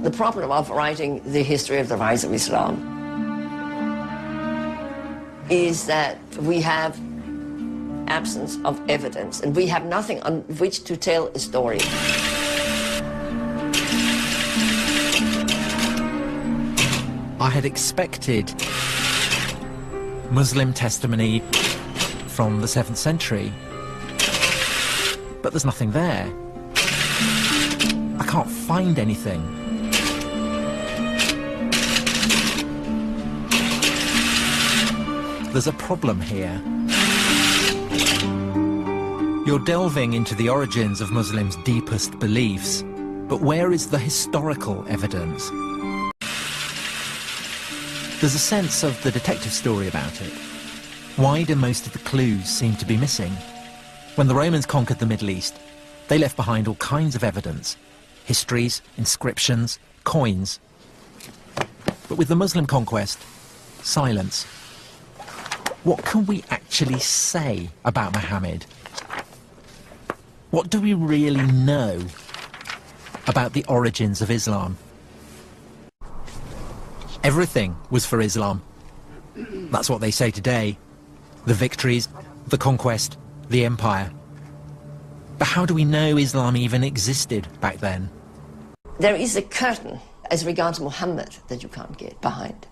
The problem of writing the history of the rise of Islam is that we have absence of evidence, and we have nothing on which to tell a story. I had expected Muslim testimony from the 7th century, but there's nothing there. I can't find anything. There's a problem here. You're delving into the origins of Muslims' deepest beliefs, but where is the historical evidence? There's a sense of the detective story about it. Why do most of the clues seem to be missing? When the Romans conquered the Middle East, they left behind all kinds of evidence. Histories, inscriptions, coins. But with the Muslim conquest, silence. What can we actually say about Muhammad? What do we really know about the origins of Islam? Everything was for Islam. That's what they say today. The victories, the conquest, the empire. But how do we know Islam even existed back then? There is a curtain as regards Muhammad that you can't get behind.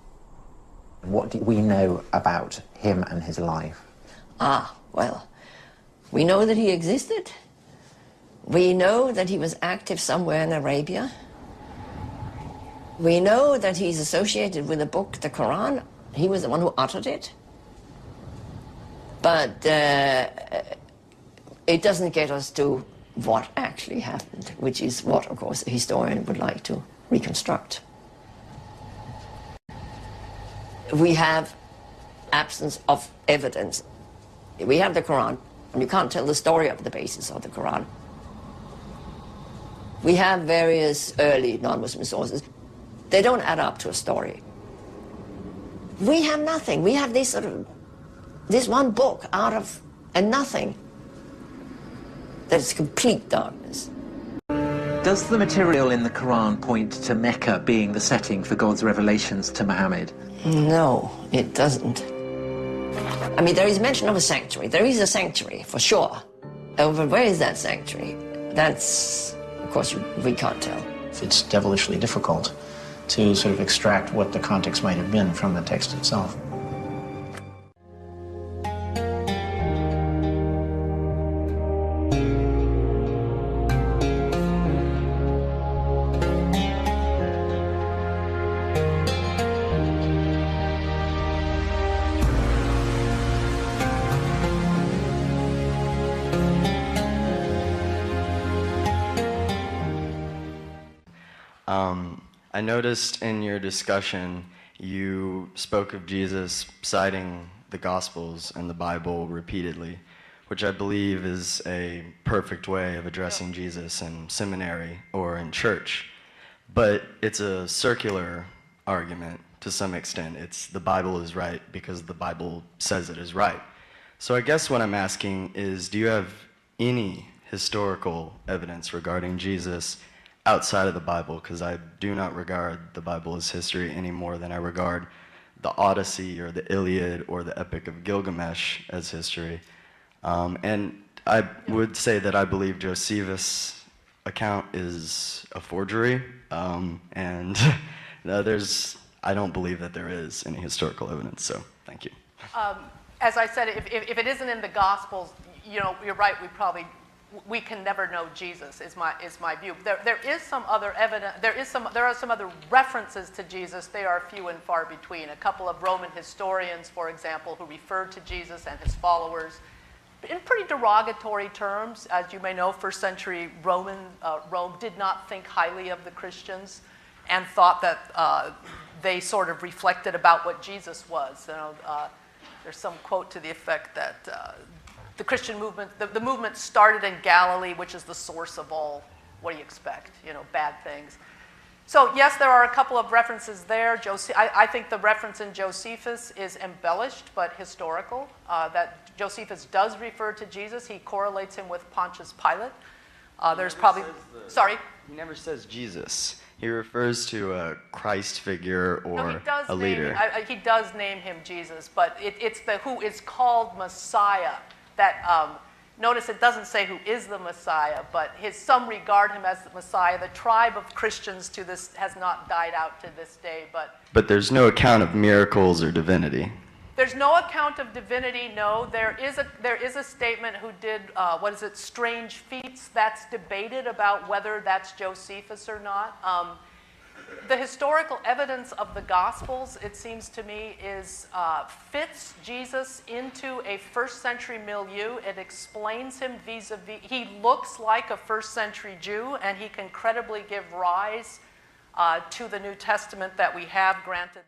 What do we know about him and his life? Well, we know that he existed. We know that he was active somewhere in Arabia. We know that he's associated with the book, the Quran. He was the one who uttered it. But it doesn't get us to what actually happened, which is what, of course, a historian would like to reconstruct. We have absence of evidence. We have the Quran, and you can't tell the story of the basis of the Quran. We have various early non-Muslim sources. They don't add up to a story. We have nothing. We have this one book out of a nothing that is complete darkness. Does the material in the Quran point to Mecca being the setting for God's revelations to Muhammad? No, it doesn't. I mean, there is mention of a sanctuary. There is a sanctuary, for sure. But where is that sanctuary? That's, of course, we can't tell. It's devilishly difficult to sort of extract what the context might have been from the text itself. I noticed in your discussion you spoke of Jesus citing the Gospels and the Bible repeatedly, which I believe is a perfect way of addressing Jesus in seminary or in church. But it's a circular argument to some extent. It's the Bible is right because the Bible says it is right. So I guess what I'm asking is, do you have any historical evidence regarding Jesus outside of the Bible? Because I do not regard the Bible as history any more than I regard the Odyssey or the Iliad or the Epic of Gilgamesh as history. And I would say that I believe Josephus' account is a forgery, and I don't believe that there is any historical evidence, so thank you. As I said, if it isn't in the Gospels, you're right, we can never know Jesus, is my view. There is some other evidence. There are some other references to Jesus. They are few and far between. A couple of Roman historians, for example, who referred to Jesus and his followers in pretty derogatory terms. As you may know, first century Rome did not think highly of the Christians and thought that they sort of reflected about what Jesus was. There's some quote to the effect that the Christian movement, the movement started in Galilee, which is the source of all, what do you expect, bad things. So yes, there are a couple of references there. I think the reference in Josephus is embellished but historical, that Josephus does refer to Jesus. He correlates him with Pontius Pilate. There's probably, sorry? He never says Jesus. He refers to a Christ figure or a leader. He does name him Jesus, but it's the who is called Messiah that. Notice it doesn't say who is the Messiah, but some regard him as the Messiah. The tribe of Christians to this has not died out to this day, But there's no account of miracles or divinity. There's no account of divinity, no. There is a statement who did, strange feats. That's debated about whether that's Josephus or not. The historical evidence of the Gospels, it seems to me, fits Jesus into a first century milieu. It explains him vis-a-vis. He looks like a first century Jew, and he can credibly give rise to the New Testament that we have granted.